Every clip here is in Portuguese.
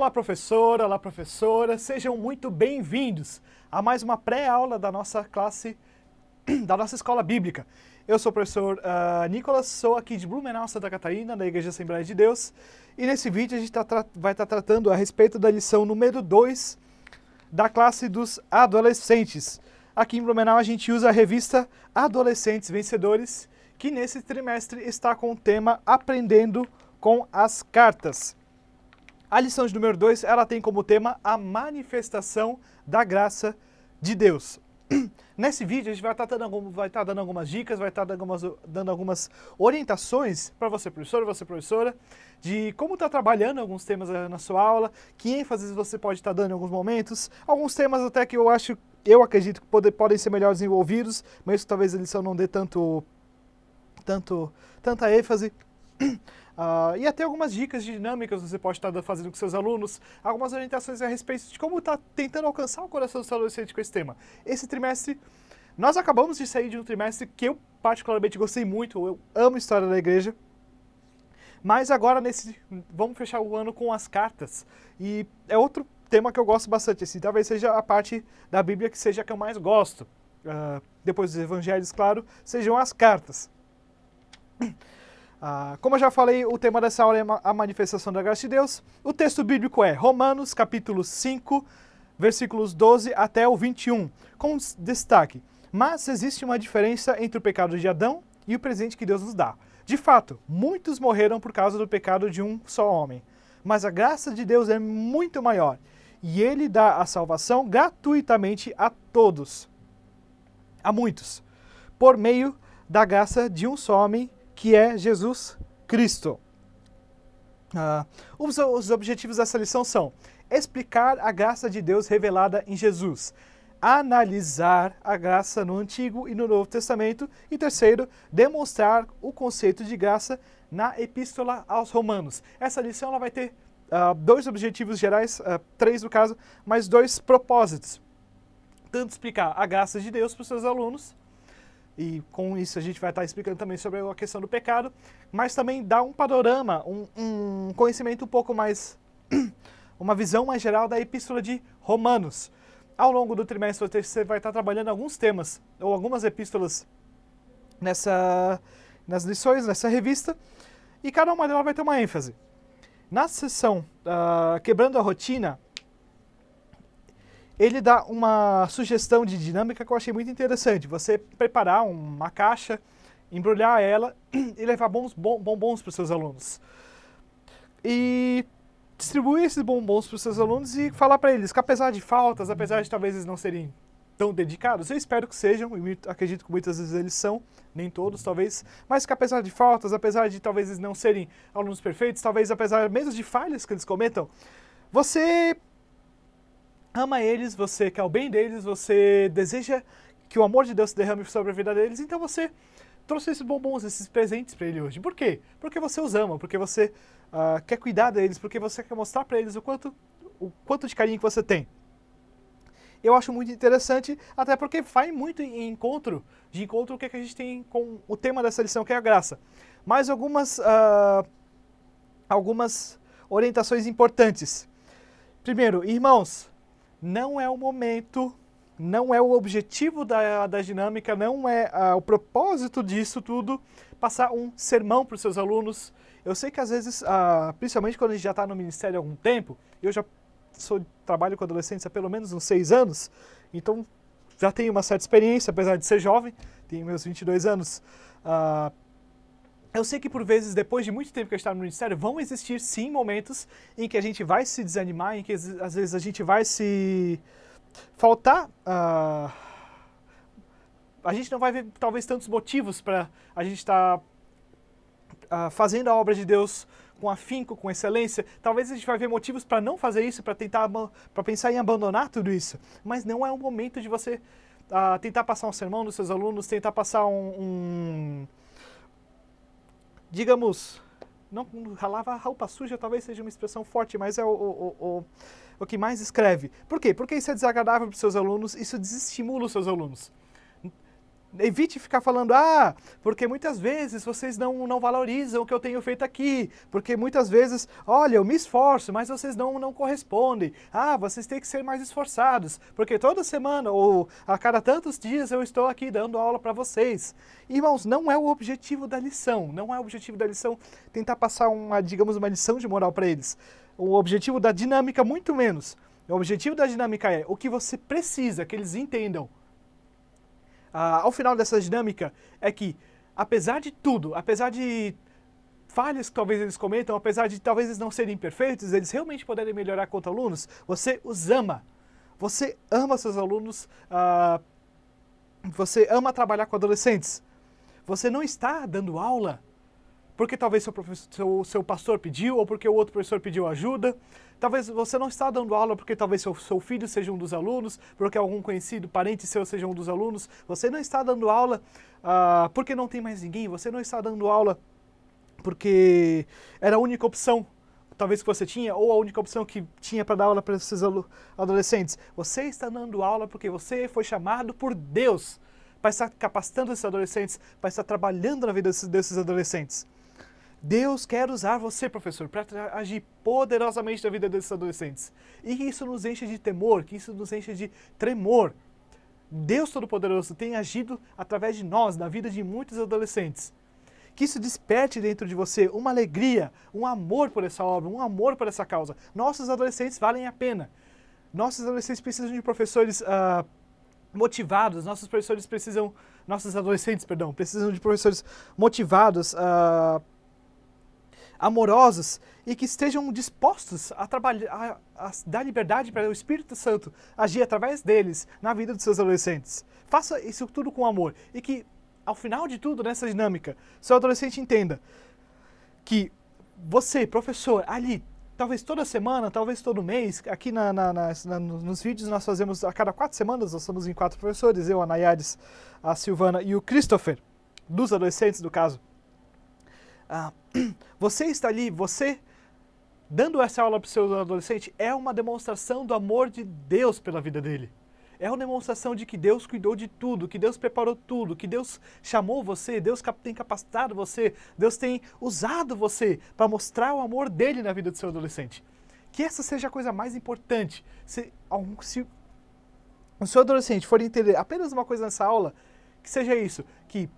olá professora, sejam muito bem-vindos a mais uma pré-aula da nossa classe, da nossa escola bíblica. Eu sou o professor Nicolas, sou aqui de Blumenau, Santa Catarina, da Igreja Assembleia de Deus, e nesse vídeo a gente vai estar tratando a respeito da lição número 2 da classe dos adolescentes. Aqui em Blumenau a gente usa a revista Adolescentes Vencedores, que nesse trimestre está com o tema Aprendendo com as Cartas. A lição de número 2, ela tem como tema a manifestação da graça de Deus. Nesse vídeo a gente vai estar dando algumas dicas, vai estar dando algumas orientações para você professora, de como está trabalhando alguns temas na sua aula, que ênfases você pode estar dando em alguns momentos, alguns temas até que eu acredito que podem ser melhor desenvolvidos, mas talvez a lição não dê tanta ênfase. E até algumas dicas de dinâmicas você pode estar fazendo com seus alunos, algumas orientações a respeito de como está tentando alcançar o coração do seu adolescente com esse tema. Esse trimestre, nós acabamos de sair de um trimestre que eu particularmente gostei muito, eu amo história da igreja, mas agora vamos fechar o ano com as cartas, e é outro tema que eu gosto bastante, assim, talvez seja a parte da Bíblia que seja a que eu mais gosto, depois dos evangelhos, claro, sejam as cartas. Como eu já falei, o tema dessa aula é a manifestação da graça de Deus. O texto bíblico é Romanos, capítulo 5, versículos 12 até o 21, com destaque. Mas existe uma diferença entre o pecado de Adão e o presente que Deus nos dá. De fato, muitos morreram por causa do pecado de um só homem. Mas a graça de Deus é muito maior, e Ele dá a salvação gratuitamente a todos, a muitos, por meio da graça de um só homem, que é Jesus Cristo. Os objetivos dessa lição são explicar a graça de Deus revelada em Jesus, analisar a graça no Antigo e no Novo Testamento e, terceiro, demonstrar o conceito de graça na Epístola aos Romanos. Essa lição ela vai ter dois objetivos gerais, três no caso, mas dois propósitos. Tanto explicar a graça de Deus para os seus alunos, e com isso a gente vai estar explicando também sobre a questão do pecado, mas também dar um panorama, um conhecimento um pouco mais, uma visão mais geral da Epístola de Romanos. Ao longo do trimestre você vai estar trabalhando alguns temas, ou algumas epístolas nas lições, nessa revista, e cada uma delas vai ter uma ênfase. Na sessão Quebrando a Rotina, ele dá uma sugestão de dinâmica que eu achei muito interessante. Você preparar uma caixa, embrulhar ela e levar bombons para os seus alunos. E distribuir esses bombons para os seus alunos e falar para eles que apesar de faltas, apesar de talvez eles não serem tão dedicados, eu espero que sejam, e acredito que muitas vezes eles são, nem todos talvez, mas que apesar de faltas, apesar de talvez eles não serem alunos perfeitos, talvez apesar mesmo de falhas que eles cometam, você ama eles, você quer o bem deles, você deseja que o amor de Deus se derrame sobre a vida deles, então você trouxe esses bombons, esses presentes para ele hoje. Por quê? Porque você os ama, porque você quer cuidar deles, porque você quer mostrar para eles o quanto de carinho que você tem. Eu acho muito interessante, até porque vai muito de encontro o que a gente tem com o tema dessa lição, que é a graça. Mais algumas orientações importantes. Primeiro, irmãos, não é o momento, não é o objetivo da dinâmica, não é o propósito disso tudo, passar um sermão para os seus alunos. Eu sei que às vezes, principalmente quando a gente já está no ministério há algum tempo, eu já trabalho com adolescentes há pelo menos uns 6 anos, então já tenho uma certa experiência, apesar de ser jovem, tenho meus 22 anos. Eu sei que por vezes, depois de muito tempo que a gente está no ministério, vão existir sim momentos em que a gente vai se desanimar, em que às vezes a gente vai se faltar, a gente não vai ver talvez tantos motivos para a gente estar fazendo a obra de Deus com afinco, com excelência. Talvez a gente vai ver motivos para não fazer isso, para pensar em abandonar tudo isso, mas não é o momento de você tentar passar um sermão dos seus alunos, tentar passar digamos, não lavar a roupa suja talvez seja uma expressão forte, mas é o que mais escreve. Por quê? Porque isso é desagradável para os seus alunos, isso desestimula os seus alunos. Evite ficar falando, porque muitas vezes vocês não valorizam o que eu tenho feito aqui, porque muitas vezes, olha, eu me esforço, mas vocês não correspondem. Vocês têm que ser mais esforçados, porque toda semana ou a cada tantos dias eu estou aqui dando aula para vocês. Irmãos, não é o objetivo da lição, não é o objetivo da lição tentar passar uma lição de moral para eles. O objetivo da dinâmica, muito menos. O objetivo da dinâmica é o que você precisa que eles entendam. Ao final dessa dinâmica é que, apesar de tudo, apesar de falhas que talvez eles cometam, apesar de talvez eles não serem perfeitos, eles realmente poderem melhorar quanto alunos, você os ama. Você ama seus alunos, você ama trabalhar com adolescentes. Você não está dando aula porque talvez seu pastor pediu, ou porque o outro professor pediu ajuda. Talvez você não está dando aula porque talvez seu filho seja um dos alunos, porque algum conhecido, parente seu seja um dos alunos. Você não está dando aula porque não tem mais ninguém. Você não está dando aula porque era a única opção, talvez que você tinha, ou a única opção que tinha para dar aula para esses adolescentes. Você está dando aula porque você foi chamado por Deus para estar capacitando esses adolescentes, para estar trabalhando na vida desses adolescentes. Deus quer usar você, professor, para agir poderosamente na vida desses adolescentes. E que isso nos enche de temor, que isso nos enche de tremor. Deus Todo-Poderoso tem agido através de nós, na vida de muitos adolescentes. Que isso desperte dentro de você uma alegria, um amor por essa obra, um amor por essa causa. Nossos adolescentes valem a pena. Nossos adolescentes precisam de professores motivados, nossos adolescentes precisam de professores motivados, amorosos e que estejam dispostos a trabalhar, a dar liberdade para o Espírito Santo agir através deles na vida dos seus adolescentes. Faça isso tudo com amor e que, ao final de tudo, nessa dinâmica, seu adolescente entenda que você, professor, ali, talvez toda semana, talvez todo mês, aqui nos vídeos nós fazemos a cada 4 semanas, nós somos em 4 professores, eu, a Nayades, a Silvana e o Christopher, dos adolescentes, do caso. Você está ali, você dando essa aula para o seu adolescente é uma demonstração do amor de Deus pela vida dele. É uma demonstração de que Deus cuidou de tudo, que Deus preparou tudo, que Deus chamou você, Deus tem capacitado você, Deus tem usado você para mostrar o amor dele na vida do seu adolescente. Que essa seja a coisa mais importante. Se o seu adolescente for entender apenas uma coisa nessa aula, que seja isso, que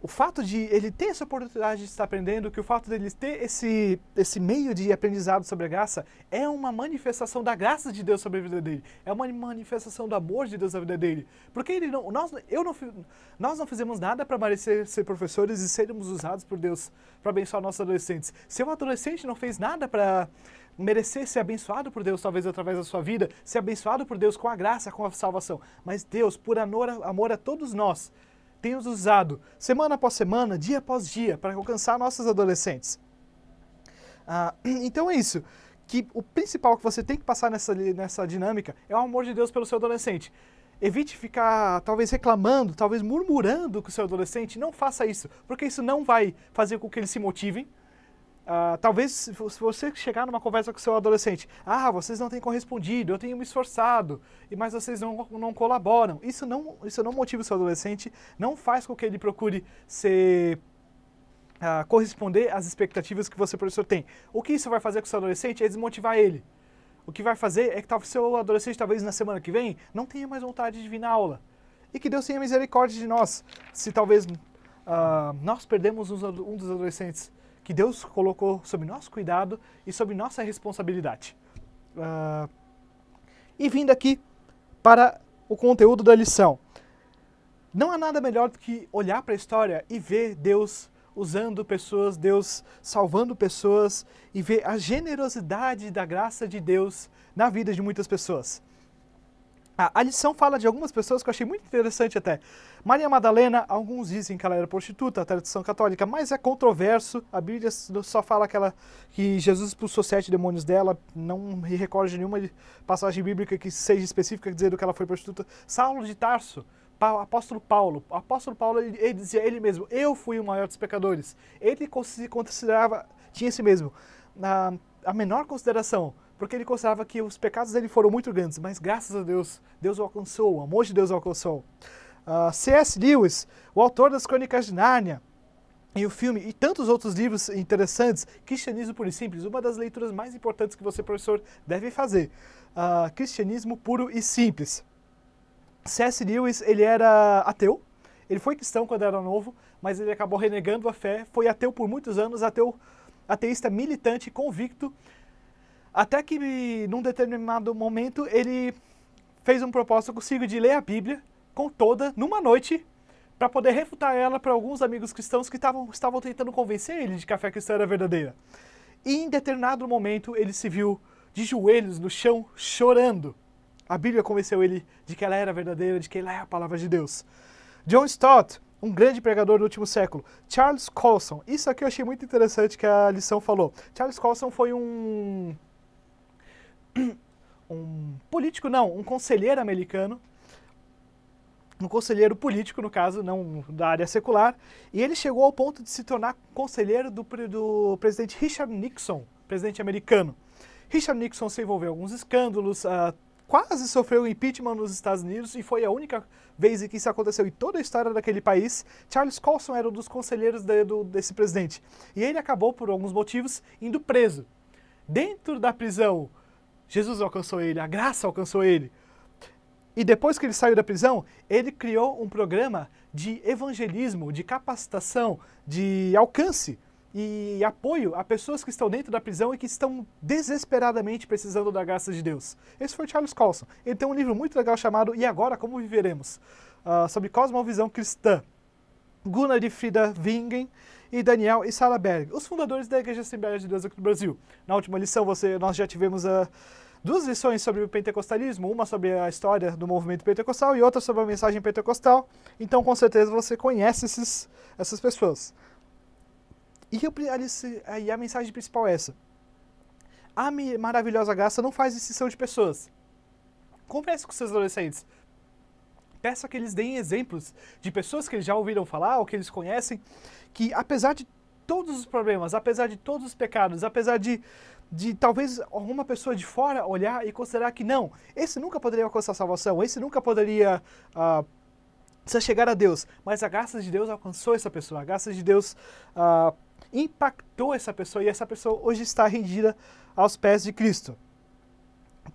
o fato de ele ter essa oportunidade de estar aprendendo, que o fato de ele ter esse meio de aprendizado sobre a graça é uma manifestação da graça de Deus sobre a vida dele. É uma manifestação do amor de Deus na vida dele. Porque nós não fizemos nada para merecer ser professores e sermos usados por Deus para abençoar nossos adolescentes. Seu adolescente não fez nada para merecer ser abençoado por Deus, talvez através da sua vida, ser abençoado por Deus com a graça, com a salvação. Mas Deus, por amor a todos nós, tem nos usado semana após semana, dia após dia, para alcançar nossos adolescentes. Então é isso, que o principal que você tem que passar nessa dinâmica é o amor de Deus pelo seu adolescente. Evite ficar, talvez, reclamando, talvez murmurando com o seu adolescente. Não faça isso, porque isso não vai fazer com que eles se motivem. Talvez, se você chegar numa conversa com o seu adolescente, vocês não têm correspondido, eu tenho me esforçado, mas vocês não colaboram. Isso não motiva o seu adolescente, não faz com que ele procure corresponder às expectativas que você, professor, tem. O que isso vai fazer com o seu adolescente é desmotivar ele. O que vai fazer é que o seu adolescente, talvez na semana que vem, não tenha mais vontade de vir na aula. E que Deus tenha misericórdia de nós, se talvez nós perdemos um dos adolescentes que Deus colocou sob nosso cuidado e sob nossa responsabilidade. E vindo aqui para o conteúdo da lição. Não há nada melhor do que olhar para a história e ver Deus usando pessoas, Deus salvando pessoas e ver a generosidade da graça de Deus na vida de muitas pessoas. A lição fala de algumas pessoas que eu achei muito interessante até. Maria Madalena, alguns dizem que ela era prostituta, a tradição católica, mas é controverso. A Bíblia só fala que Jesus expulsou 7 demônios dela, não me recordo de nenhuma passagem bíblica que seja específica dizendo que ela foi prostituta. Saulo de Tarso, apóstolo Paulo, ele dizia ele mesmo, eu fui o maior dos pecadores. Ele se considerava, tinha esse mesmo, a menor consideração, porque ele considerava que os pecados dele foram muito grandes, mas graças a Deus, Deus o alcançou, o amor de Deus o alcançou. C.S. Lewis, o autor das Crônicas de Nárnia, e o filme, e tantos outros livros interessantes. Cristianismo Puro e Simples, uma das leituras mais importantes que você, professor, deve fazer. Cristianismo Puro e Simples. C.S. Lewis, ele era ateu, ele foi cristão quando era novo, mas ele acabou renegando a fé, foi ateu por muitos anos, ateísta militante, convicto, até que num determinado momento ele fez um propósito consigo de ler a Bíblia com toda, numa noite, para poder refutar ela para alguns amigos cristãos que estavam tentando convencer ele de que a fé cristã era verdadeira. E em determinado momento ele se viu de joelhos no chão, chorando. A Bíblia convenceu ele de que ela era verdadeira, de que ela é a palavra de Deus. John Stott, um grande pregador do último século. Charles Colson, isso aqui eu achei muito interessante que a lição falou. Charles Colson foi um político, não, um conselheiro americano, um conselheiro político, no caso, não da área secular, e ele chegou ao ponto de se tornar conselheiro do presidente Richard Nixon, presidente americano. Richard Nixon se envolveu em alguns escândalos, quase sofreu impeachment nos Estados Unidos, e foi a única vez em que isso aconteceu em toda a história daquele país. Charles Colson era um dos conselheiros desse presidente, e ele acabou, por alguns motivos, indo preso. Dentro da prisão, Jesus alcançou ele, a graça alcançou ele. E depois que ele saiu da prisão, ele criou um programa de evangelismo, de capacitação, de alcance e apoio a pessoas que estão dentro da prisão e que estão desesperadamente precisando da graça de Deus. Esse foi Charles Colson. Ele tem um livro muito legal chamado E Agora Como Viveremos? Sobre cosmovisão cristã. Gunnar de Frida Wingen e Daniel e Sarah Berg, os fundadores da Igreja Assembleia de Deus aqui no Brasil. Na última lição nós já tivemos duas lições sobre o pentecostalismo, uma sobre a história do movimento pentecostal e outra sobre a mensagem pentecostal. Então, com certeza, você conhece essas pessoas. E a mensagem principal é essa. A maravilhosa graça não faz distinção de pessoas. Converse com seus adolescentes. Peça que eles deem exemplos de pessoas que eles já ouviram falar ou que eles conhecem, que apesar de todos os problemas, apesar de todos os pecados, apesar de talvez alguma pessoa de fora olhar e considerar que não, esse nunca poderia alcançar a salvação, esse nunca poderia se chegar a Deus, mas a graça de Deus alcançou essa pessoa, a graça de Deus impactou essa pessoa e essa pessoa hoje está rendida aos pés de Cristo.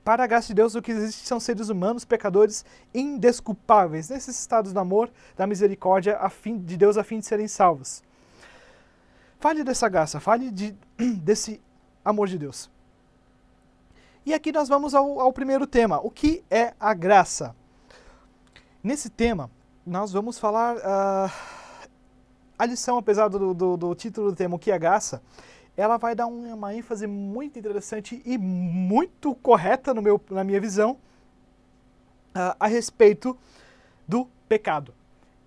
Para a graça de Deus, o que existe são seres humanos, pecadores, indesculpáveis, necessitados do amor, da misericórdia de Deus a fim de serem salvos. Fale dessa graça, fale desse amor de Deus. E aqui nós vamos ao primeiro tema. O que é a graça? Nesse tema, nós vamos falar... a lição, apesar do título do tema, o que é a graça, ela vai dar uma ênfase muito interessante e muito correta, na minha visão, a respeito do pecado.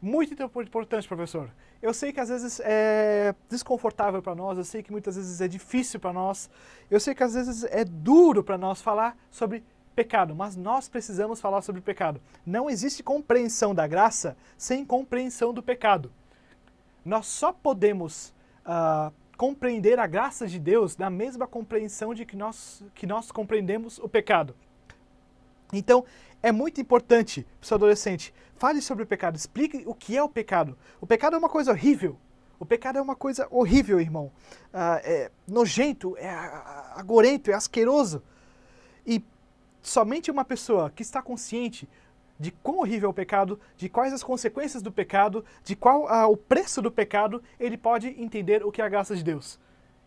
Muito importante, professor. Eu sei que às vezes é desconfortável para nós, eu sei que muitas vezes é difícil para nós, eu sei que às vezes é duro para nós falar sobre pecado, mas nós precisamos falar sobre pecado. Não existe compreensão da graça sem compreensão do pecado. Nós só podemos compreender a graça de Deus na mesma compreensão de que nós compreendemos o pecado. Então, é muito importante para o seu adolescente, fale sobre o pecado, explique o que é o pecado. O pecado é uma coisa horrível. O pecado é uma coisa horrível, irmão. É nojento, é agorento, é asqueroso. E somente uma pessoa que está consciente de quão horrível é o pecado, de quais as consequências do pecado, de qual o preço do pecado, ele pode entender o que é a graça de Deus.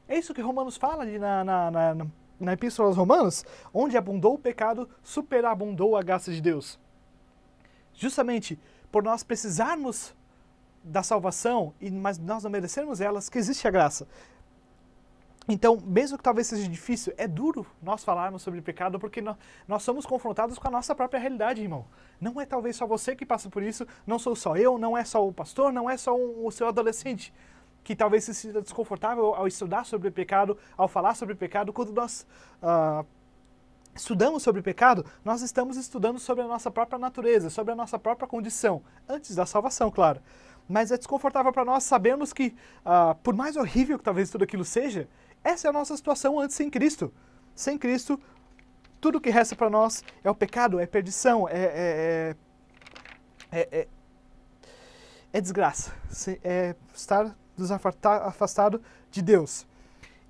É isso que Romanos fala ali na Epístola aos Romanos, onde abundou o pecado, superabundou a graça de Deus. Justamente por nós precisarmos da salvação, mas nós não merecermos elas, que existe a graça. Então, mesmo que talvez seja difícil, é duro nós falarmos sobre pecado, porque nós somos confrontados com a nossa própria realidade, irmão. Não é talvez só você que passa por isso, não sou só eu, não é só o pastor, não é só o seu adolescente, que talvez se sinta desconfortável ao estudar sobre pecado, ao falar sobre pecado. Quando nós estudamos sobre pecado, nós estamos estudando sobre a nossa própria natureza, sobre a nossa própria condição, antes da salvação, claro. Mas é desconfortável para nós sabermos que, por mais horrível que talvez tudo aquilo seja, essa é a nossa situação antes sem Cristo. Sem Cristo, tudo que resta para nós é o pecado, é perdição, é desgraça, é estar afastado de Deus.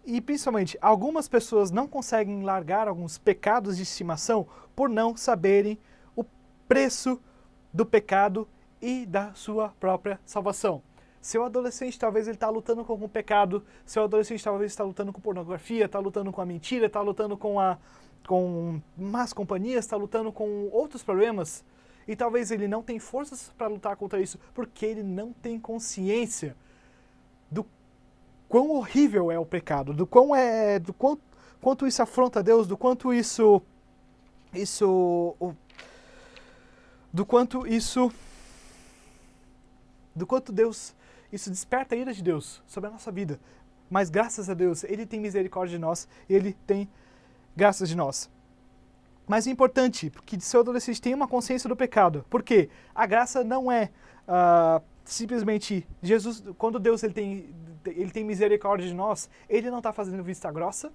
E principalmente, algumas pessoas não conseguem largar alguns pecados de estimação por não saberem o preço do pecado e da sua própria salvação. Seu adolescente talvez ele está lutando com o pecado, seu adolescente talvez está lutando com pornografia, está lutando com a mentira, está lutando com más companhias, está lutando com outros problemas, e talvez ele não tenha forças para lutar contra isso, porque ele não tem consciência do quão horrível é o pecado, do quanto isso afronta Deus, do quanto Deus, isso desperta a ira de Deus sobre a nossa vida. Mas graças a Deus, Ele tem misericórdia de nós, Ele tem graça de nós. Mas é importante que seu adolescente tenha uma consciência do pecado, porque a graça não é simplesmente Jesus, quando Deus ele tem misericórdia de nós, Ele não está fazendo vista grossa.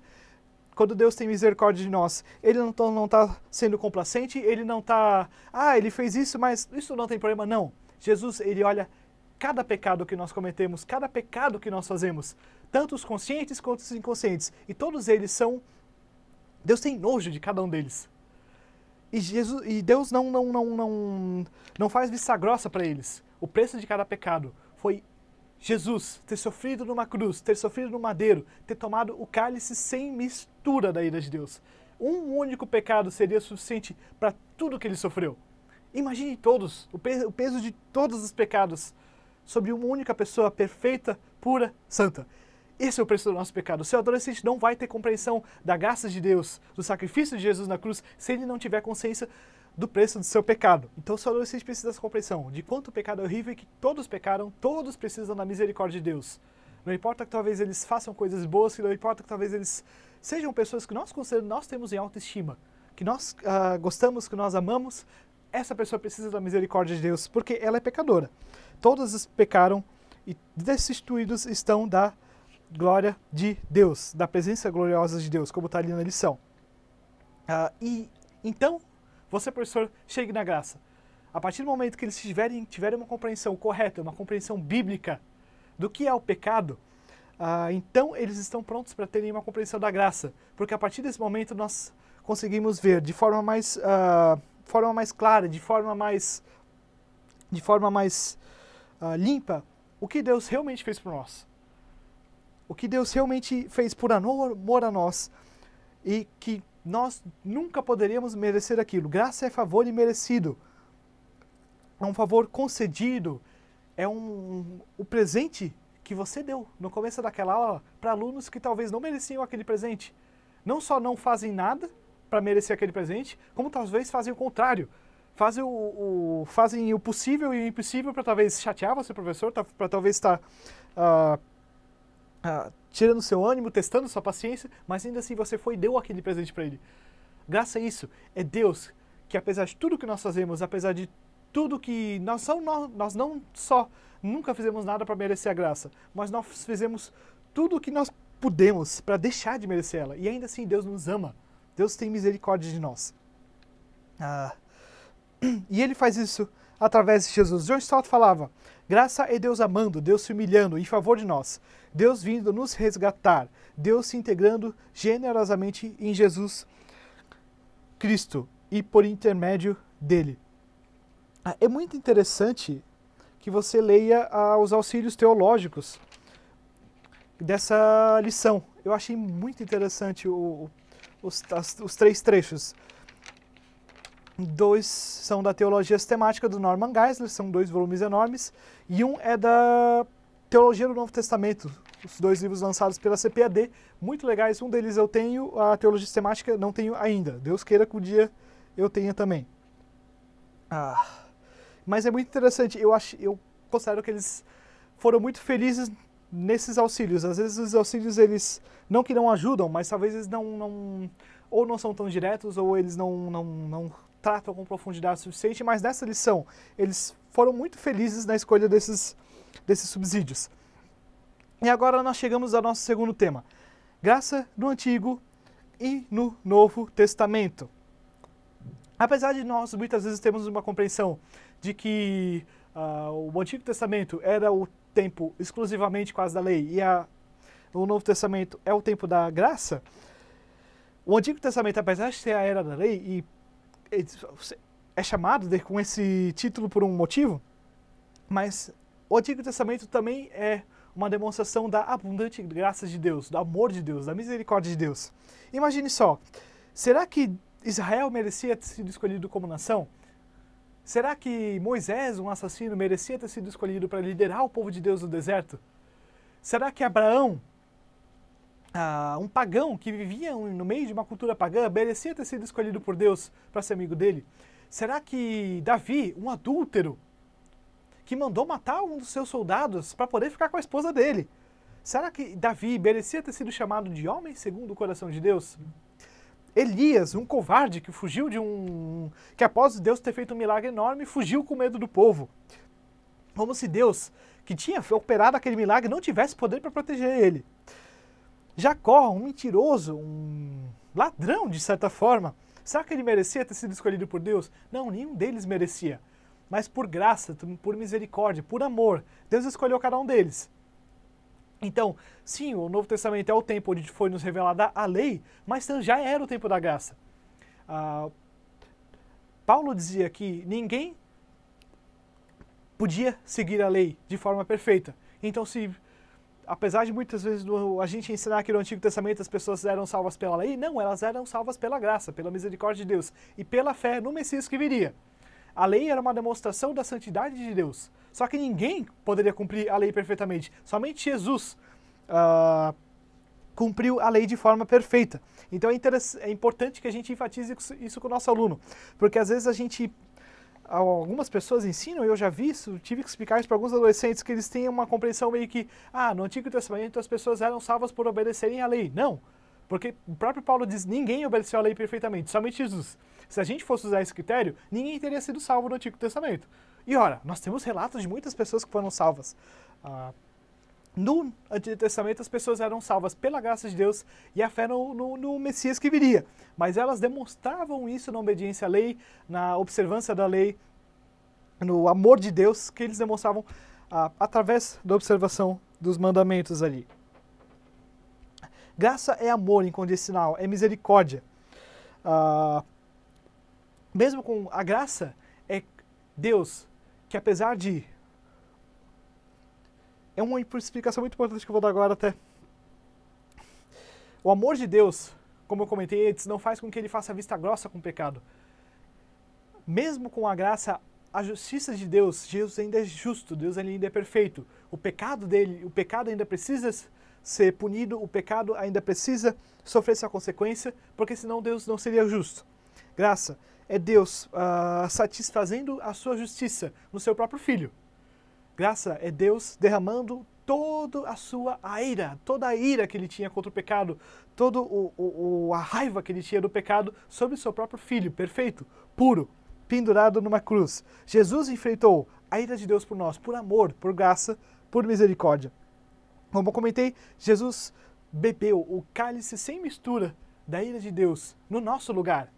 Quando Deus tem misericórdia de nós, Ele não está sendo complacente, Ele não está, Ele fez isso, mas isso não tem problema, não. Jesus, Ele olha cada pecado que nós cometemos, cada pecado que nós fazemos, tanto os conscientes quanto os inconscientes, e todos eles Deus tem nojo de cada um deles. E Deus não faz vista grossa para eles. O preço de cada pecado foi Jesus ter sofrido numa cruz, ter sofrido no madeiro, ter tomado o cálice sem mistura da ira de Deus. Um único pecado seria suficiente para tudo que ele sofreu. Imagine todos, o peso de todos os pecados sobre uma única pessoa perfeita, pura, santa. Esse é o preço do nosso pecado. O seu adolescente não vai ter compreensão da graça de Deus, do sacrifício de Jesus na cruz, se ele não tiver consciência do preço do seu pecado. Então o seu adolescente precisa dessa compreensão de quanto o pecado é horrível e que todos pecaram, todos precisam da misericórdia de Deus. Não importa que talvez eles façam coisas boas, não importa que talvez eles sejam pessoas que nós temos em autoestima, que nós gostamos, que nós amamos, essa pessoa precisa da misericórdia de Deus, porque ela é pecadora. Todos pecaram e destituídos estão da glória de Deus, da presença gloriosa de Deus, como está ali na lição. E então, você, professor, chegue na graça. A partir do momento que eles tiverem uma compreensão correta, uma compreensão bíblica do que é o pecado, então eles estão prontos para terem uma compreensão da graça. Porque a partir desse momento nós conseguimos ver de forma mais clara, de forma mais limpa, o que Deus realmente fez por nós. O que Deus realmente fez por amor a nós e que nós nunca poderíamos merecer aquilo. Graça é favor imerecido. É um favor concedido. É o presente que você deu no começo daquela aula para alunos que talvez não mereciam aquele presente. Não só não fazem nada para merecer aquele presente, como talvez fazem o contrário. Fazem o possível e o impossível para talvez chatear você, professor, para talvez estar tirando seu ânimo, testando sua paciência, mas ainda assim você deu aquele presente para ele. Graças a isso, é Deus que, apesar de tudo que nós fazemos, apesar de tudo que nós não só nunca fizemos nada para merecer a graça, mas nós fizemos tudo o que nós pudemos para deixar de merecer ela. E ainda assim Deus nos ama. Deus tem misericórdia de nós. E Ele faz isso através de Jesus. John Stott falava: graça é Deus amando, Deus se humilhando em favor de nós, Deus vindo nos resgatar, Deus se integrando generosamente em Jesus Cristo e por intermédio dele. É muito interessante que você leia os auxílios teológicos dessa lição. Eu achei muito interessante os 3 trechos. 2 são da Teologia Sistemática do Norman Geisler, são 2 volumes enormes, e um é da Teologia do Novo Testamento, os 2 livros lançados pela CPAD, muito legais. Um deles eu tenho, a Teologia Sistemática não tenho ainda. Deus queira que um dia eu tenha também. Mas é muito interessante, eu considero que eles foram muito felizes nesses auxílios. Às vezes os auxílios eles não que não ajudam, mas talvez eles ou não são tão diretos, ou eles não tratam com profundidade suficiente, mas nessa lição eles foram muito felizes na escolha desses subsídios. E agora nós chegamos ao nosso segundo tema: graça no Antigo e no Novo Testamento. Apesar de nós muitas vezes termos uma compreensão de que o Antigo Testamento era o tempo exclusivamente quase da lei e o Novo Testamento é o tempo da graça, o Antigo Testamento, apesar de ser a era da lei, e é chamado com esse título por um motivo, mas o Antigo Testamento também é uma demonstração da abundante graça de Deus, do amor de Deus, da misericórdia de Deus. Imagine só, será que Israel merecia ter sido escolhido como nação? Será que Moisés, um assassino, merecia ter sido escolhido para liderar o povo de Deus no deserto? Será que Abraão, um pagão que vivia no meio de uma cultura pagã, merecia ter sido escolhido por Deus para ser amigo dele? Será que Davi, um adúltero, que mandou matar um dos seus soldados para poder ficar com a esposa dele, será que Davi merecia ter sido chamado de homem segundo o coração de Deus? Elias, um covarde que fugiu que após Deus ter feito um milagre enorme, fugiu com medo do povo. Como se Deus, que tinha operado aquele milagre, não tivesse poder para proteger ele. Jacó, um mentiroso, um ladrão de certa forma, será que ele merecia ter sido escolhido por Deus? Não, nenhum deles merecia. Mas por graça, por misericórdia, por amor, Deus escolheu cada um deles. Então, sim, o Novo Testamento é o tempo onde foi nos revelada a lei, mas já era o tempo da graça. Paulo dizia que ninguém podia seguir a lei de forma perfeita. Então, apesar de muitas vezes a gente ensinar que no Antigo Testamento as pessoas eram salvas pela lei, não, elas eram salvas pela graça, pela misericórdia de Deus e pela fé no Messias que viria. A lei era uma demonstração da santidade de Deus. Só que ninguém poderia cumprir a lei perfeitamente. Somente Jesus cumpriu a lei de forma perfeita. Então é importante que a gente enfatize isso com o nosso aluno. Porque às vezes algumas pessoas ensinam, e eu já vi isso, tive que explicar isso para alguns adolescentes, que eles têm uma compreensão meio que, no Antigo Testamento as pessoas eram salvas por obedecerem à lei. Não, porque o próprio Paulo diz, ninguém obedeceu à lei perfeitamente, somente Jesus. Se a gente fosse usar esse critério, ninguém teria sido salvo no Antigo Testamento. E ora, nós temos relatos de muitas pessoas que foram salvas. No Antigo Testamento as pessoas eram salvas pela graça de Deus e a fé no Messias que viria. Mas elas demonstravam isso na obediência à lei, na observância da lei, no amor de Deus, que eles demonstravam através da observação dos mandamentos ali. Graça é amor incondicional, é misericórdia. Mesmo com a graça, é Deus que apesar de... É uma explicação muito importante que eu vou dar agora até. O amor de Deus, como eu comentei antes, não faz com que ele faça vista grossa com o pecado. Mesmo com a graça, a justiça de Deus, Deus ainda é justo, Deus ainda é perfeito. O pecado ainda precisa ser punido, o pecado ainda precisa sofrer sua consequência, porque senão Deus não seria justo. Graça é Deus satisfazendo a sua justiça no seu próprio Filho. Graça é Deus derramando toda a sua ira, toda a ira que ele tinha contra o pecado, toda a raiva que ele tinha do pecado sobre o seu próprio Filho, perfeito, puro, pendurado numa cruz. Jesus enfrentou a ira de Deus por nós, por amor, por graça, por misericórdia. Como eu comentei, Jesus bebeu o cálice sem mistura da ira de Deus no nosso lugar.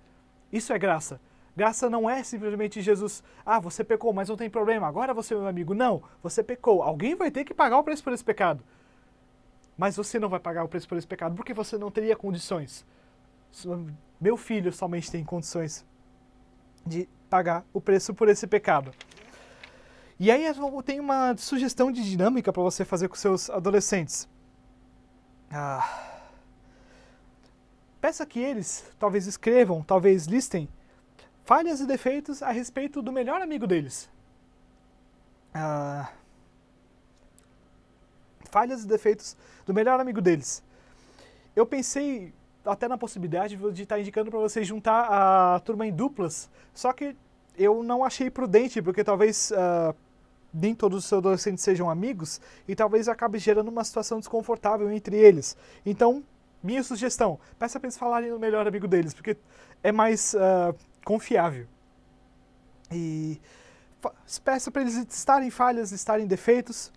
Isso é graça. Graça não é simplesmente Jesus, você pecou, mas não tem problema, agora você é meu amigo. Não, você pecou. Alguém vai ter que pagar o preço por esse pecado. Mas você não vai pagar o preço por esse pecado, porque você não teria condições. Meu filho somente tem condições de pagar o preço por esse pecado. E aí eu tenho uma sugestão de dinâmica para você fazer com seus adolescentes. Peça que eles talvez escrevam, talvez listem falhas e defeitos a respeito do melhor amigo deles. Falhas e defeitos do melhor amigo deles. Eu pensei até na possibilidade de estar indicando para vocês juntar a turma em duplas, só que eu não achei prudente, porque talvez nem todos os seus adolescentes sejam amigos, e talvez acabe gerando uma situação desconfortável entre eles. Então, minha sugestão, peça para eles falarem no melhor amigo deles, porque é mais confiável. E peça para eles estarem falhas, estarem defeitos.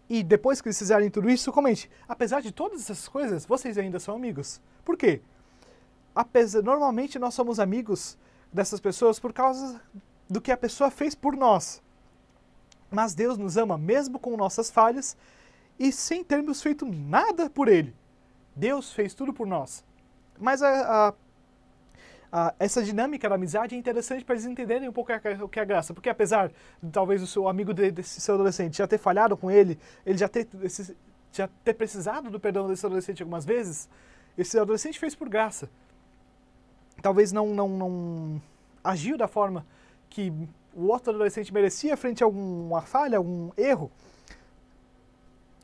E depois que eles fizerem tudo isso, comente. Apesar de todas essas coisas, vocês ainda são amigos. Por quê? Normalmente nós somos amigos dessas pessoas por causa do que a pessoa fez por nós. Mas Deus nos ama mesmo com nossas falhas e sem termos feito nada por Ele. Deus fez tudo por nós. Mas essa dinâmica da amizade é interessante para eles entenderem um pouco o que é a graça. Porque apesar de talvez o seu amigo desse seu adolescente já ter falhado com ele já ter precisado do perdão desse adolescente algumas vezes, esse adolescente fez por graça. Talvez não agiu da forma que o outro adolescente merecia frente a alguma falha, algum erro.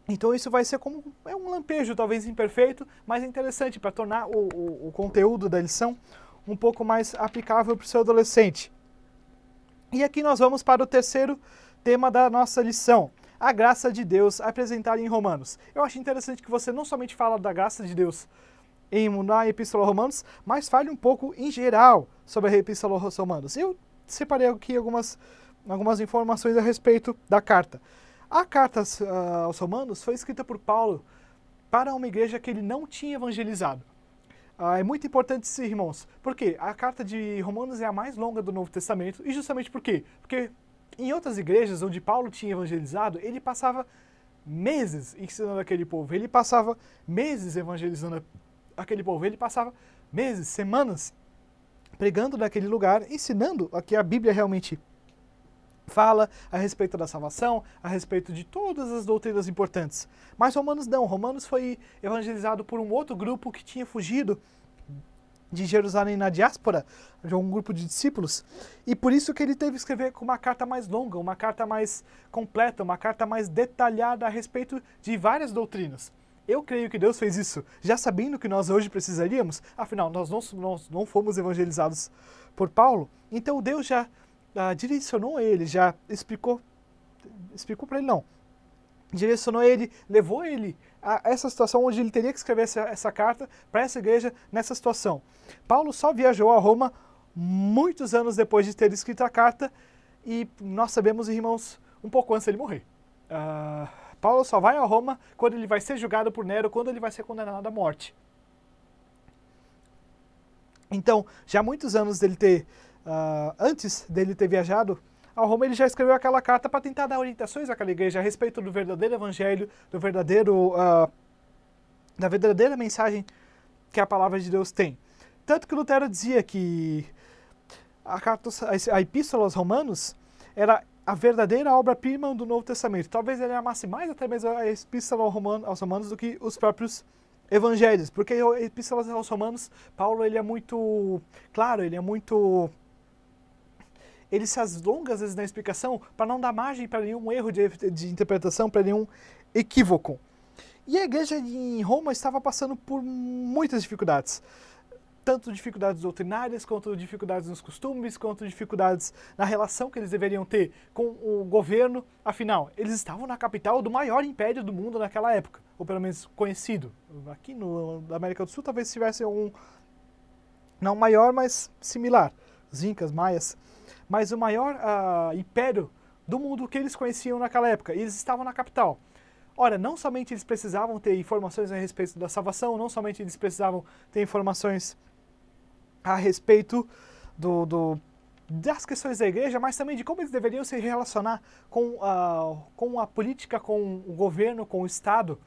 Então isso vai ser como um lampejo, talvez imperfeito, mas interessante para tornar o conteúdo da lição um pouco mais aplicável para o seu adolescente. E aqui nós vamos para o terceiro tema da nossa lição, a graça de Deus apresentada em Romanos. Eu acho interessante que você não somente fala da graça de Deus na Epístola aos Romanos, mas fale um pouco em geral sobre a Epístola aos Romanos. Eu separei aqui algumas informações a respeito da carta. A carta aos Romanos foi escrita por Paulo para uma igreja que ele não tinha evangelizado. É muito importante isso, irmãos, porque a carta de Romanos é a mais longa do Novo Testamento, e justamente por quê? Porque em outras igrejas onde Paulo tinha evangelizado, ele passava meses ensinando aquele povo, ele passava meses evangelizando aquele povo, ele passava meses, semanas pregando naquele lugar, ensinando o que a Bíblia realmente fala a respeito da salvação, a respeito de todas as doutrinas importantes. Mas Romanos não. Romanos foi evangelizado por um outro grupo que tinha fugido de Jerusalém na diáspora, de um grupo de discípulos, e por isso que ele teve que escrever com uma carta mais longa, uma carta mais completa, uma carta mais detalhada a respeito de várias doutrinas. Eu creio que Deus fez isso já sabendo que nós hoje precisaríamos, afinal, nós não fomos evangelizados por Paulo, então Deus já direcionou ele, já explicou para ele não, direcionou ele, levou ele a essa situação onde ele teria que escrever essa carta para essa igreja nessa situação. Paulo só viajou a Roma muitos anos depois de ter escrito a carta e nós sabemos, irmãos, um pouco antes dele morrer. Paulo só vai a Roma quando ele vai ser julgado por Nero, quando ele vai ser condenado à morte. Então, já muitos anos dele antes dele ter viajado a Roma, ele já escreveu aquela carta para tentar dar orientações àquela igreja a respeito do verdadeiro evangelho, da verdadeira mensagem que a palavra de Deus tem. Tanto que Lutero dizia que a Epístola aos Romanos era a verdadeira obra-prima do Novo Testamento. Talvez ele amasse mais até mesmo a Epístola aos Romanos do que os próprios evangelhos, porque a Epístola aos Romanos, Paulo ele é muito claro, ele se alonga às vezes na explicação para não dar margem para nenhum erro de interpretação, para nenhum equívoco. E a igreja em Roma estava passando por muitas dificuldades. Tanto dificuldades doutrinárias, quanto dificuldades nos costumes, quanto dificuldades na relação que eles deveriam ter com o governo. Afinal, eles estavam na capital do maior império do mundo naquela época, ou pelo menos conhecido. Aqui na América do Sul talvez tivesse não maior, mas similar. Os Incas, Maias. Mas o maior império do mundo que eles conheciam naquela época. E eles estavam na capital. Ora, não somente eles precisavam ter informações a respeito da salvação, não somente eles precisavam ter informações a respeito das questões da igreja, mas também de como eles deveriam se relacionar com a política, com o governo, com o Estado.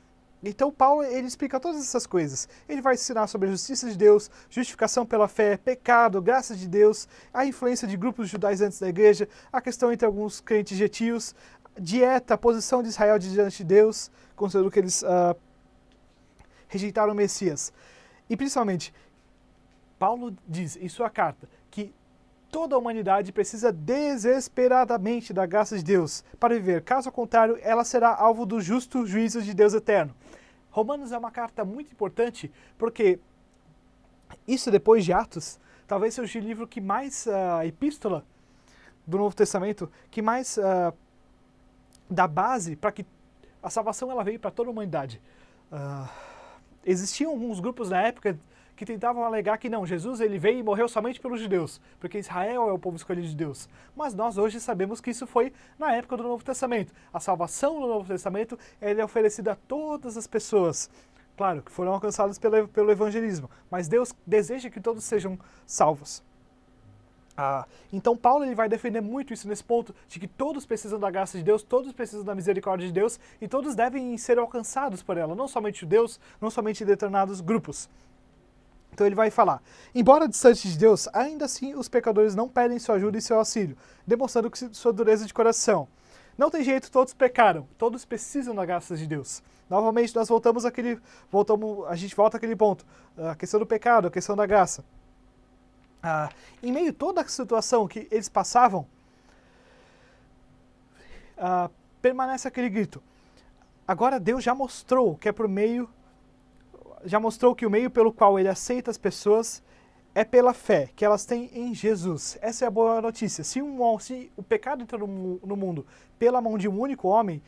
Então Paulo ele explica todas essas coisas. Ele vai ensinar sobre a justiça de Deus, justificação pela fé, pecado, graça de Deus, a influência de grupos judaizantes da igreja, a questão entre alguns crentes gentios, dieta, a posição de Israel diante de Deus, considerando que eles rejeitaram o Messias. E principalmente, Paulo diz em sua carta que toda a humanidade precisa desesperadamente da graça de Deus para viver. Caso contrário, ela será alvo do justo juízo de Deus eterno. Romanos é uma carta muito importante porque isso depois de Atos, talvez seja o livro que mais, a epístola do Novo Testamento, que mais dá base para que a salvação ela veio para toda a humanidade. Existiam alguns grupos na época que tentavam alegar que não, Jesus ele veio e morreu somente pelos judeus, porque Israel é o povo escolhido de Deus. Mas nós hoje sabemos que isso foi na época do Novo Testamento. A salvação no Novo Testamento é oferecida a todas as pessoas. Claro, que foram alcançadas pelo evangelismo, mas Deus deseja que todos sejam salvos. Então Paulo ele vai defender muito isso nesse ponto, de que todos precisam da graça de Deus, todos precisam da misericórdia de Deus, e todos devem ser alcançados por ela, não somente judeus, não somente determinados grupos. Então ele vai falar, embora distantes de Deus, ainda assim os pecadores não pedem sua ajuda e seu auxílio, demonstrando sua dureza de coração. Não tem jeito, todos pecaram, todos precisam da graça de Deus. Novamente nós a gente volta àquele ponto, a questão do pecado, a questão da graça. Em meio a toda a situação que eles passavam, permanece aquele grito. Agora Deus já mostrou que o meio pelo qual ele aceita as pessoas é pela fé que elas têm em Jesus. Essa é a boa notícia. Se o pecado entrou no mundo pela mão de um único homem,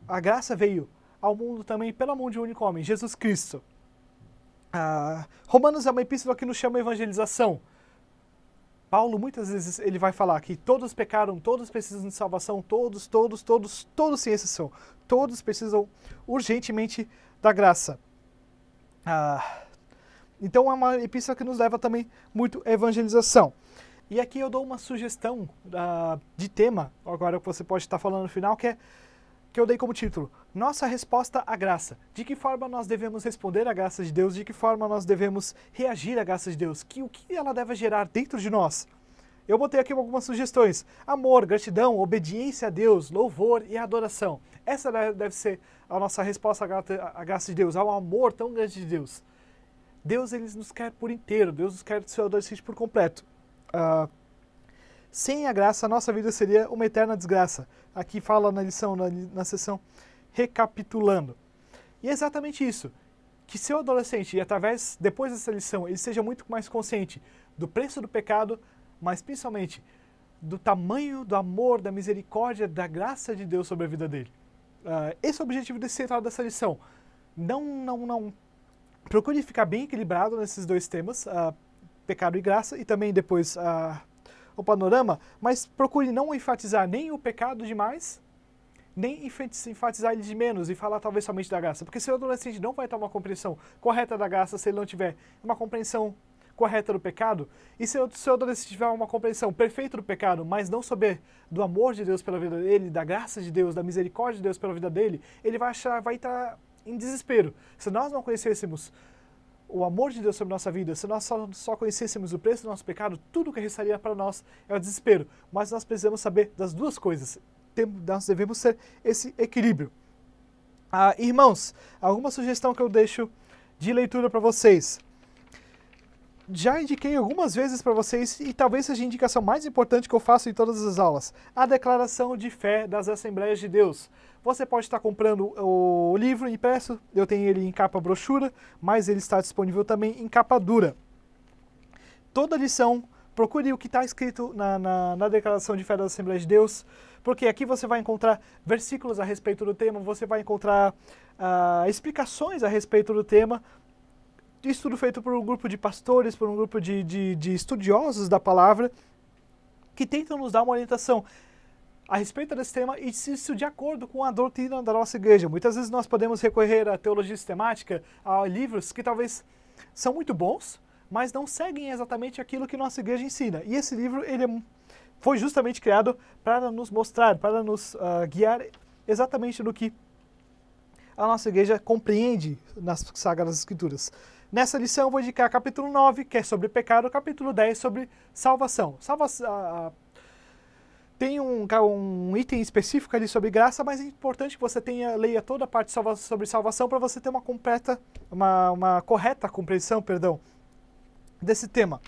a graça veio ao mundo também pela mão de um único homem, Jesus Cristo. Romanos é uma epístola que nos chama a evangelização. Paulo muitas vezes ele vai falar que todos pecaram, todos precisam de salvação, todos sem exceção. Todos precisam urgentemente da graça. Então é uma epístola que nos leva também muito à evangelização. E aqui eu dou uma sugestão de tema, agora que você pode estar falando no final, que eu dei como título, Nossa Resposta à Graça. De que forma nós devemos responder à graça de Deus, de que forma nós devemos reagir à graça de Deus, o que ela deve gerar dentro de nós. Eu botei aqui algumas sugestões, amor, gratidão, obediência a Deus, louvor e adoração. Essa deve ser a nossa resposta à graça de Deus, ao amor tão grande de Deus. Deus ele nos quer por inteiro, Deus nos quer seu adolescente por completo. Sem a graça, a nossa vida seria uma eterna desgraça. Aqui fala na lição, na sessão, recapitulando. E é exatamente isso. Que seu adolescente, depois dessa lição, ele seja muito mais consciente do preço do pecado, mas principalmente do tamanho do amor, da misericórdia, da graça de Deus sobre a vida dele. Esse é o objetivo central dessa lição. Não procure ficar bem equilibrado nesses dois temas, pecado e graça, e também depois o panorama, mas procure não enfatizar nem o pecado demais, nem enfatizar ele de menos e falar talvez somente da graça, porque seu adolescente não vai ter uma compreensão correta da graça se ele não tiver uma compreensão correta do pecado, e se o seu adolescente tiver uma compreensão perfeita do pecado, mas não souber do amor de Deus pela vida dele, da graça de Deus, da misericórdia de Deus pela vida dele, ele vai estar em desespero. Se nós não conhecêssemos o amor de Deus sobre a nossa vida, se nós só conhecêssemos o preço do nosso pecado, tudo que restaria para nós é o desespero. Mas nós precisamos saber das duas coisas. Nós devemos ter esse equilíbrio. Irmãos, alguma sugestão que eu deixo de leitura para vocês. Já indiquei algumas vezes para vocês, e talvez seja a indicação mais importante que eu faço em todas as aulas, a Declaração de Fé das Assembleias de Deus. Você pode estar comprando o livro impresso, eu tenho ele em capa brochura, mas ele está disponível também em capa dura. Toda lição, procure o que está escrito na Declaração de Fé das Assembleias de Deus, porque aqui você vai encontrar versículos a respeito do tema, você vai encontrar explicações a respeito do tema. Estudo feito por um grupo de pastores, por um grupo de estudiosos da palavra, que tentam nos dar uma orientação a respeito desse tema e isso de acordo com a doutrina da nossa igreja. Muitas vezes nós podemos recorrer à teologia sistemática, a livros que talvez são muito bons, mas não seguem exatamente aquilo que nossa igreja ensina. E esse livro foi justamente criado para nos mostrar, para nos guiar exatamente no que a nossa igreja compreende nas Sagradas Escrituras. Nessa lição eu vou indicar capítulo 9, que é sobre pecado, capítulo 10 sobre salvação. Tem um item específico ali sobre graça, mas é importante que você leia toda a parte sobre salvação para você ter uma correta compreensão, desse tema.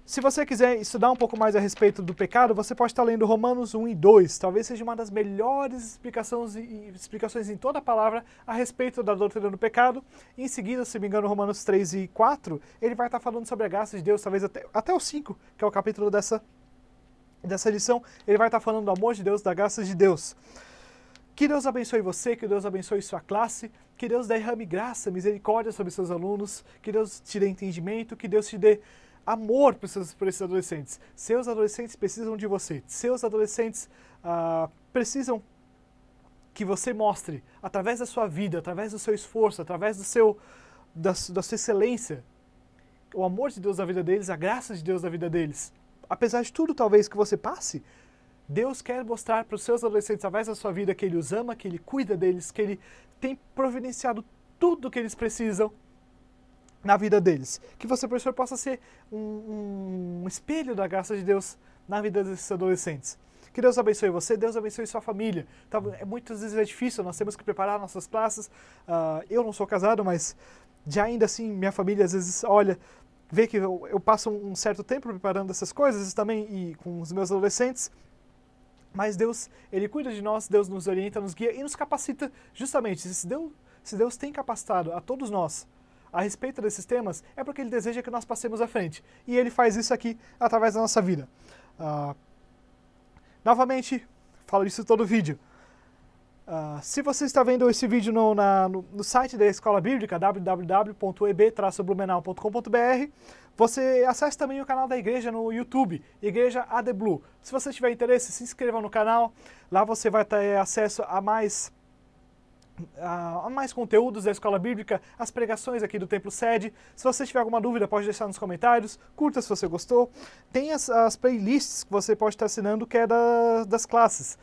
Se você quiser estudar um pouco mais a respeito do pecado, você pode estar lendo Romanos 1 e 2. Talvez seja uma das melhores explicações em toda a palavra a respeito da doutrina do pecado. Em seguida, se me engano, Romanos 3 e 4, ele vai estar falando sobre a graça de Deus, talvez até o 5, que é o capítulo dessa lição, ele vai estar falando do amor de Deus, da graça de Deus. Que Deus abençoe você, que Deus abençoe sua classe, que Deus derrame graça, misericórdia sobre seus alunos, que Deus te dê entendimento, que Deus te dê amor por esses adolescentes. Seus adolescentes precisam de você. Seus adolescentes precisam que você mostre, através da sua vida, através do seu esforço, através da sua excelência, o amor de Deus na vida deles, a graça de Deus na vida deles. Apesar de tudo, talvez, que você passe, Deus quer mostrar para os seus adolescentes, através da sua vida, que Ele os ama, que Ele cuida deles, que Ele tem providenciado tudo o que eles precisam na vida deles. Que você, professor, possa ser um espelho da graça de Deus na vida desses adolescentes. Que Deus abençoe você, Deus abençoe sua família. Então, muitas vezes é difícil, nós temos que preparar nossas classes. Eu não sou casado, mas já ainda assim, minha família às vezes olha, vê que eu passo um certo tempo preparando essas coisas também e com os meus adolescentes. Mas Deus, Ele cuida de nós, Deus nos orienta, nos guia e nos capacita justamente. Se Deus tem capacitado a todos nós a respeito desses temas, é porque Ele deseja que nós passemos à frente. E Ele faz isso aqui através da nossa vida. Novamente, falo isso em todo o vídeo. Se você está vendo esse vídeo no site da Escola Bíblica, www.eb-blumenau.com.br, você acesse também o canal da igreja no YouTube, Igreja AD Blue. Se você tiver interesse, se inscreva no canal. Lá você vai ter acesso a mais conteúdos da Escola Bíblica, as pregações aqui do Templo Sede. Se você tiver alguma dúvida, pode deixar nos comentários. Curta se você gostou. Tem as playlists que você pode estar assinando, que é das classes.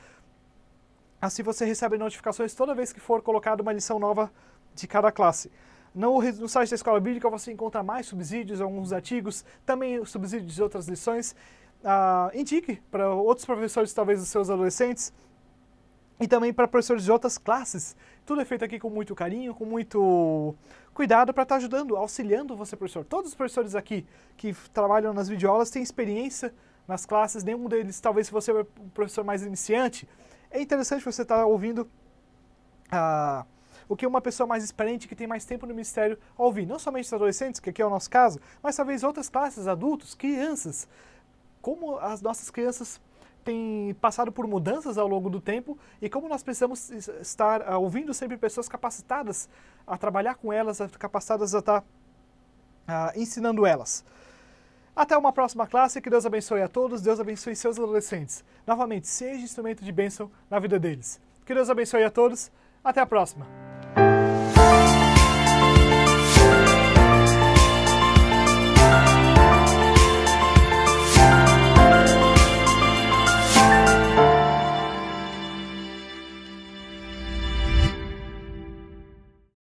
Assim você recebe notificações toda vez que for colocada uma lição nova de cada classe. No site da Escola Bíblica você encontra mais subsídios, alguns artigos, também subsídios de outras lições. Indique para outros professores, talvez dos seus adolescentes, e também para professores de outras classes. Tudo é feito aqui com muito carinho, com muito cuidado para estar ajudando, auxiliando você, professor. Todos os professores aqui que trabalham nas videoaulas têm experiência nas classes, nenhum deles, talvez se você é um professor mais iniciante, é interessante você estar ouvindo o que uma pessoa mais experiente, que tem mais tempo no ministério, ouvir. Não somente os adolescentes, que aqui é o nosso caso, mas talvez outras classes, adultos, crianças. Como as nossas crianças têm passado por mudanças ao longo do tempo e como nós precisamos estar ouvindo sempre pessoas capacitadas a trabalhar com elas, capacitadas a estar ensinando elas. Até uma próxima classe, que Deus abençoe a todos, Deus abençoe seus adolescentes. Novamente, seja instrumento de bênção na vida deles. Que Deus abençoe a todos, até a próxima.